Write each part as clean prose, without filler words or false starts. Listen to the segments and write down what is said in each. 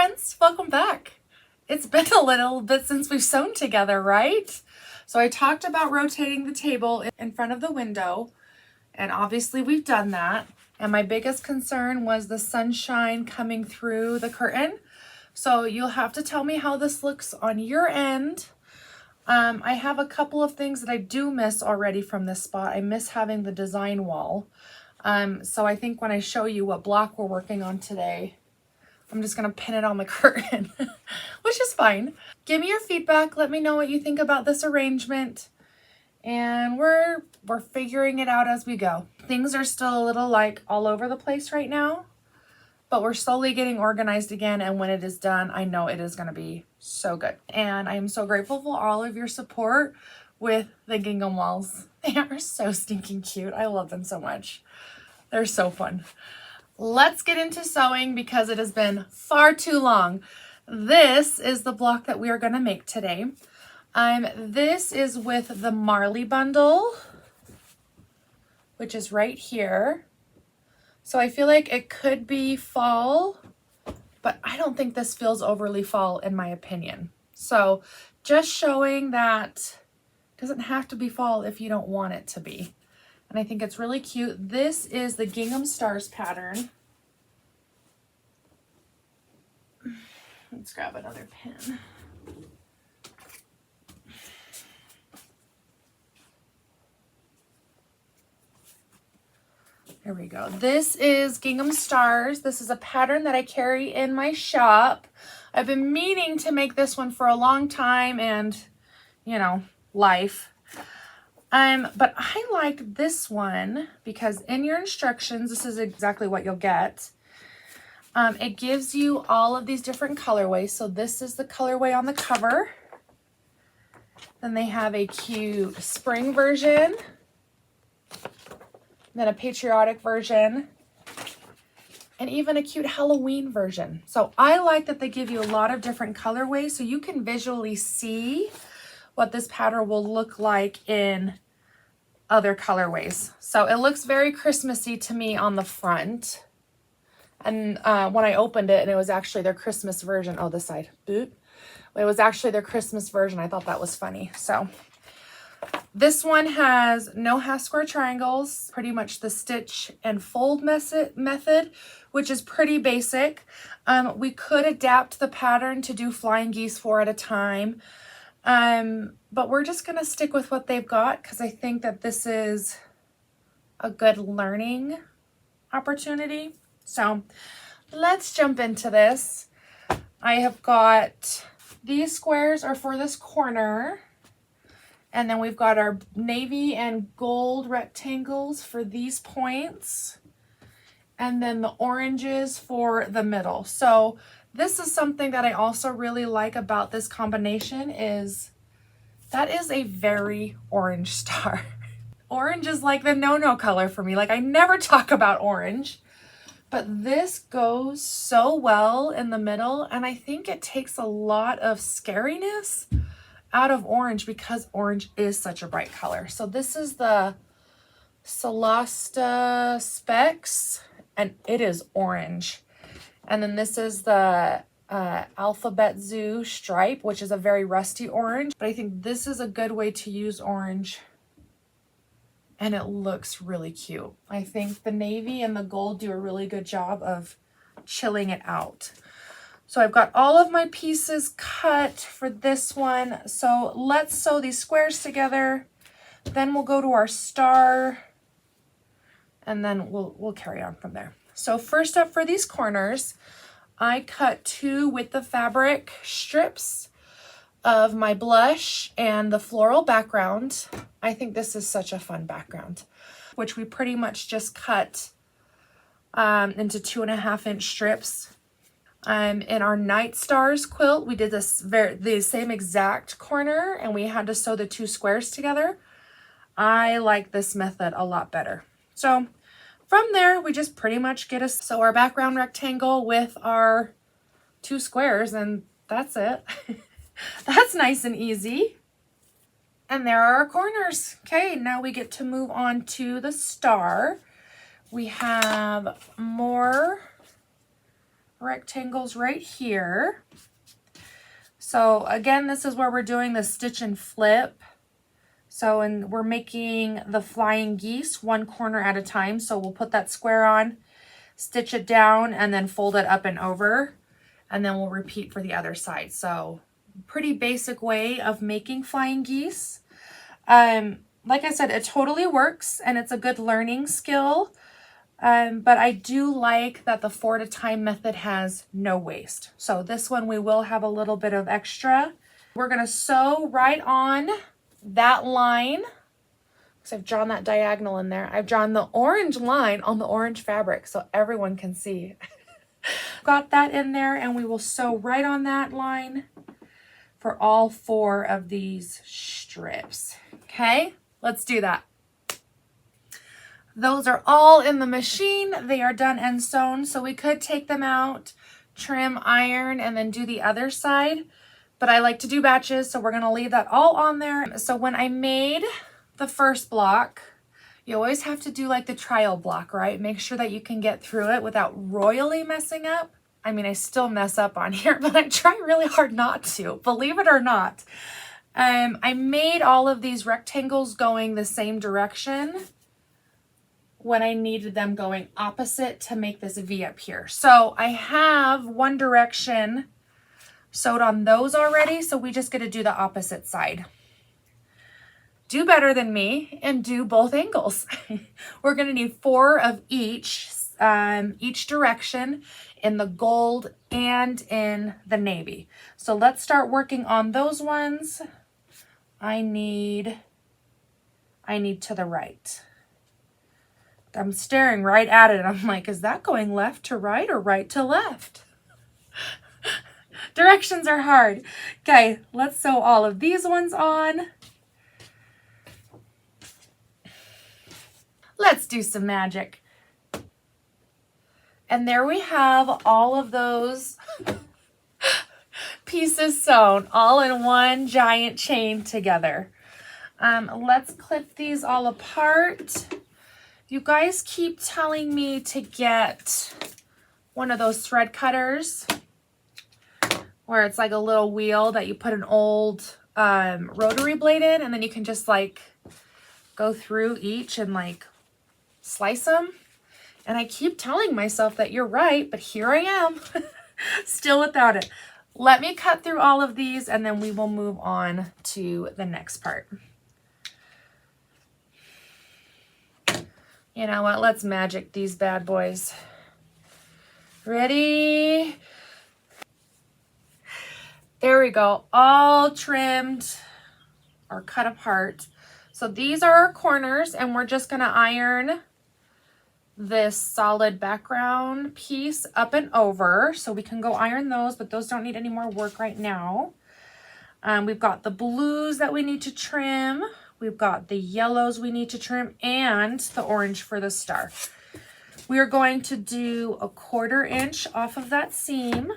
friends, welcome back. It's been a little bit since we've sewn together, right? So I talked about rotating the table in front of the window, and obviously we've done that. And my biggest concern was the sunshine coming through the curtain. So you'll have to tell me how this looks on your end. I have a couple of things that I do miss already from this spot. I miss having the design wall. So I think when I show you what block we're working on today, I'm just going to pin it on the curtain, which is fine. Give me your feedback. Let me know what you think about this arrangement. And we're figuring it out as we go. Things are still a little like all over the place right now, but we're slowly getting organized again. And when it is done, I know it is going to be so good. And I am so grateful for all of your support with the gingham walls. They are so stinking cute. I love them so much. They're so fun. Let's get into sewing because it has been far too long. This is the block that we are going to make today. This is with the Marley bundle, which is right here. So I feel like it could be fall, but I don't think this feels overly fall in my opinion. So just showing that it doesn't have to be fall if you don't want it to be. And I think it's really cute. This is the Gingham Stars pattern. Let's grab another pin. There we go. This is Gingham Stars. This is a pattern that I carry in my shop. I've been meaning to make this one for a long time and, you know, life. But I liked this one because in your instructions, this is exactly what you'll get. It gives you all of these different colorways. So this is the colorway on the cover. Then they have a cute spring version. Then a patriotic version. And even a cute Halloween version. So I like that they give you a lot of different colorways so you can visually see what this pattern will look like in other colorways. So it looks very Christmassy to me on the front. And when I opened it, and it was actually their Christmas version. Oh, this side. Boop. It was actually their Christmas version. I thought that was funny. So this one has no half square triangles, pretty much the stitch and fold method, which is pretty basic. We could adapt the pattern to do flying geese 4 at a time. But we're just going to stick with what they've got because I think that this is a good learning opportunity. So let's jump into this. I have got these squares are for this corner. And then we've got our navy and gold rectangles for these points. And then the oranges for the middle. So this is something that I also really like about this combination is that is a very orange star. Orange is like the no-no color for me. Like I never talk about orange, but this goes so well in the middle. And I think it takes a lot of scariness out of orange because orange is such a bright color. So this is the Celesta Specs and it is orange. And then this is the Alphabet Zoo stripe, which is a very rusty orange. But I think this is a good way to use orange. And it looks really cute. I think the navy and the gold do a really good job of chilling it out. So I've got all of my pieces cut for this one. So let's sew these squares together. Then we'll go to our star. And then we'll carry on from there. So first up for these corners, I cut 2 with the fabric strips of my blush and the floral background. I think this is such a fun background, which we pretty much just cut into 2.5-inch strips. In our Night Stars quilt, we did the same exact corner and we had to sew the 2 squares together. I like this method a lot better. So from there, we just pretty much sew our background rectangle with our 2 squares and that's it. That's nice and easy. And there are our corners. Okay, now we get to move on to the star. We have more rectangles right here. So again, this is where we're doing the stitch and flip. So, and we're making the flying geese one corner at a time. So we'll put that square on, stitch it down, and then fold it up and over. And then we'll repeat for the other side. So pretty basic way of making flying geese. Like I said, it totally works and it's a good learning skill. But I do like that the 4 at a time method has no waste. So this one we will have a little bit of extra. We're going to sew right on that line. So I've drawn that diagonal in there. I've drawn the orange line on the orange fabric so everyone can see. Got that in there, and we will sew right on that line for all 4 of these strips. Okay, let's do that. Those are all in the machine. They are done and sewn, so we could take them out, trim, iron, and then do the other side. But I like to do batches, so we're going to leave that all on there. So when I made the first block, you always have to do like the trial block, right? Make sure that you can get through it without royally messing up. I mean, I still mess up on here, but I try really hard not to, believe it or not. I made all of these rectangles going the same direction when I needed them going opposite to make this V up here. So I have one direction sewed on those already, so we just get to do the opposite side. Do better than me and do both angles. We're going to need 4 of each direction in the gold and in the navy. So let's start working on those ones. I need to the right. I'm staring right at it. I'm like, is that going left to right or right to left? Directions are hard. Okay, let's sew all of these ones on. Let's do some magic. And there we have all of those pieces sewn all in one giant chain together. Let's clip these all apart. You guys keep telling me to get one of those thread cutters where it's like a little wheel that you put an old rotary blade in, and then you can just like go through each and like slice them. And I keep telling myself that you're right, but here I am still without it. Let me cut through all of these and then we will move on to the next part. You know what? Let's magic these bad boys. Ready? There we go. All trimmed or cut apart. So these are our corners, and we're just going to iron this solid background piece up and over. So we can go iron those, but those don't need any more work right now. We've got the blues that we need to trim. We've got the yellows we need to trim, and the orange for the star. We are going to do a 1/4 inch off of that seam.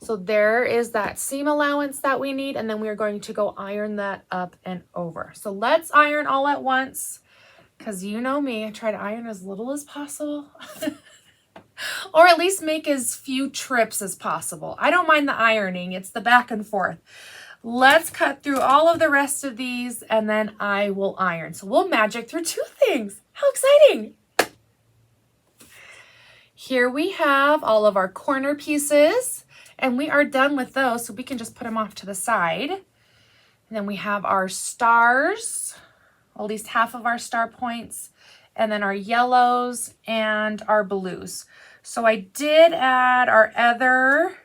So there is that seam allowance that we need, and then we are going to go iron that up and over. So let's iron all at once, because you know me, I try to iron as little as possible. Or at least make as few trips as possible. I don't mind the ironing, it's the back and forth. Let's cut through all of the rest of these and then I will iron. So we'll magic through 2 things. How exciting! Here we have all of our corner pieces and we are done with those, so we can just put them off to the side. And then we have our stars, at least half of our star points, and then our yellows and our blues. So I did add our other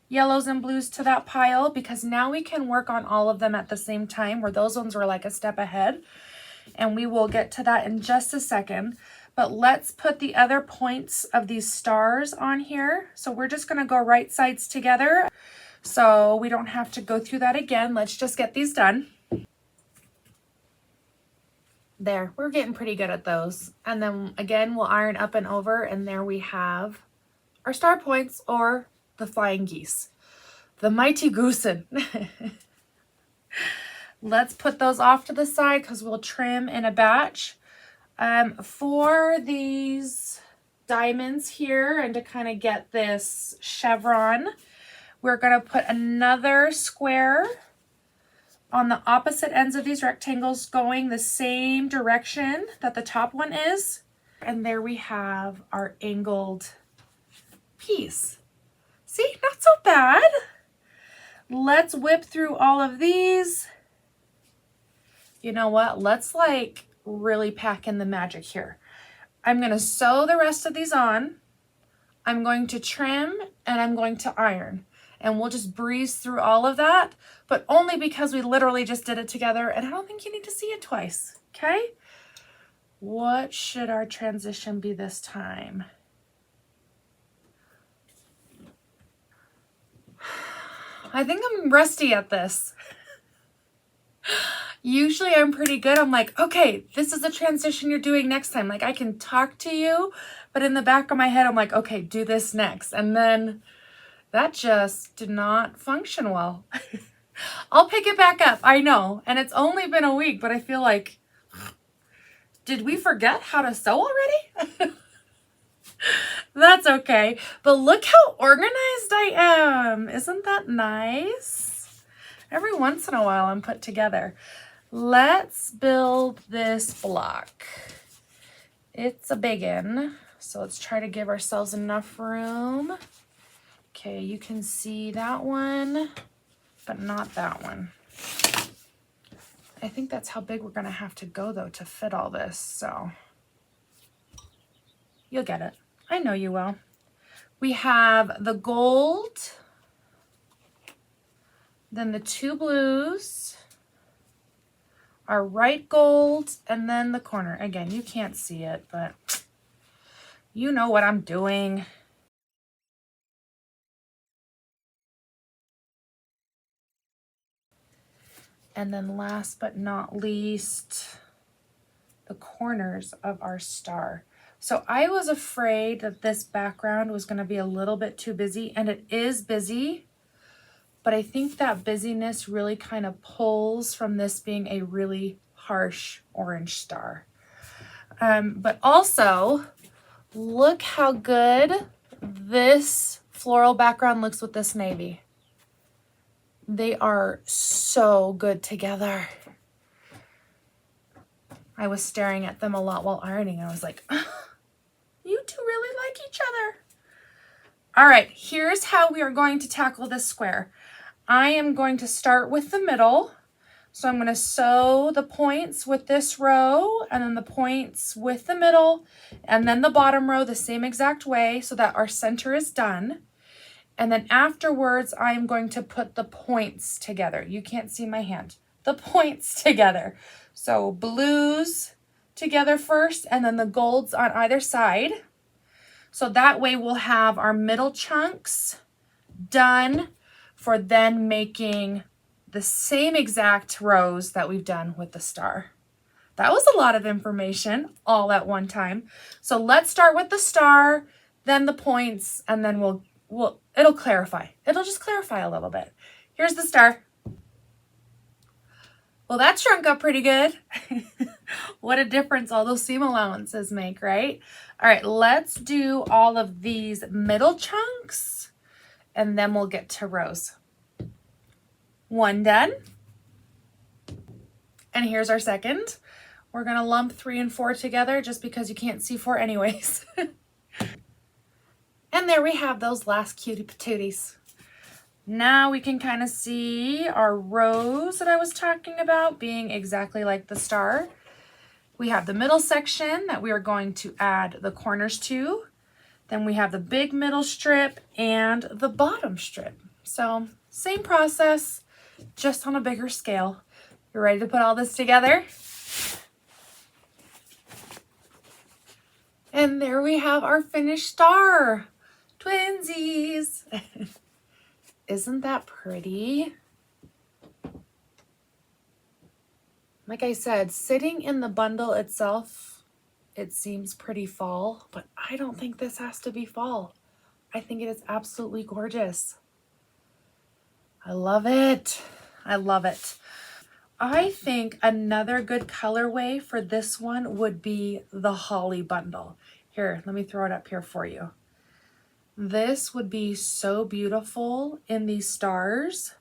yellows and blues to that pile because now we can work on all of them at the same time, where those ones were like a step ahead. And we will get to that in just a second. But let's put the other points of these stars on here. So we're just going to go right sides together, so we don't have to go through that again. Let's just get these done. There, we're getting pretty good at those. And then again, we'll iron up and over, and there we have our star points, or the flying geese. The mighty goosen. Let's put those off to the side because we'll trim in a batch. For these diamonds here and to kind of get this chevron, we're going to put another square on the opposite ends of these rectangles going the same direction that the top one is. And there we have our angled piece. See, not so bad. Let's whip through all of these. You know what? Let's like really pack in the magic here. I'm going to sew the rest of these on. I'm going to trim and I'm going to iron. And we'll just breeze through all of that, but only because we literally just did it together and I don't think you need to see it twice, okay? What should our transition be this time? I think I'm rusty at this. Usually I'm pretty good. I'm like, okay, this is the transition you're doing next time. Like I can talk to you, but in the back of my head, I'm like, okay, do this next. And then that just did not function well. I'll pick it back up. I know. And it's only been a week, but I feel like, did we forget how to sew already? That's okay. But look how organized I am. Isn't that nice? Every once in a while I'm put together. Let's build this block. It's a biggin, so let's try to give ourselves enough room. Okay, you can see that one, but not that one. I think that's how big we're gonna have to go though to fit all this, so you'll get it. I know you will. We have the gold, then the two blues, our right gold, and then the corner. Again, you can't see it, but you know what I'm doing. And then last but not least, the corners of our star. So I was afraid that this background was going to be a little bit too busy, and it is busy, but I think that busyness really kind of pulls from this being a really harsh orange star. But also, look how good this floral background looks with this navy. They are so good together. I was staring at them a lot while ironing. I was like, you two really like each other. All right, here's how we are going to tackle this square. I am going to start with the middle. So I'm going to sew the points with this row and then the points with the middle and then the bottom row the same exact way so that our center is done. And then afterwards, I'm going to put the points together. You can't see my hand. The points together. So blues together first and then the golds on either side. So that way we'll have our middle chunks done for then making the same exact rows that we've done with the star. That was a lot of information all at one time. So let's start with the star, then the points, and then it'll clarify. It'll just clarify a little bit. Here's the star. Well, that shrunk up pretty good. What a difference all those seam allowances make, right? All right, let's do all of these middle chunks and then we'll get to rows. One done. And here's our second. We're gonna lump 3 and 4 together just because you can't see 4 anyways. And there we have those last cutie patooties. Now we can kind of see our rows that I was talking about being exactly like the star. We have the middle section that we are going to add the corners to. Then we have the big middle strip and the bottom strip. So same process, just on a bigger scale. You ready to put all this together? And there we have our finished star. Twinsies. Isn't that pretty? Like I said, sitting in the bundle itself, it seems pretty fall, but I don't think this has to be fall. I think it is absolutely gorgeous. I love it. I love it. I think another good colorway for this one would be the Holly bundle. Here, let me throw it up here for you. This would be so beautiful in these stars.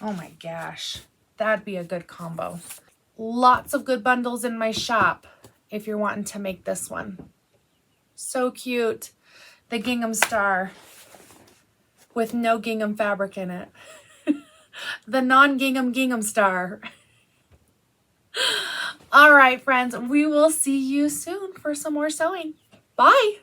Oh my gosh, that'd be a good combo. Lots of good bundles in my shop if you're wanting to make this one. So cute. The Gingham Star with no gingham fabric in it. The non-gingham Gingham Star. All right, friends, we will see you soon for some more sewing. Bye.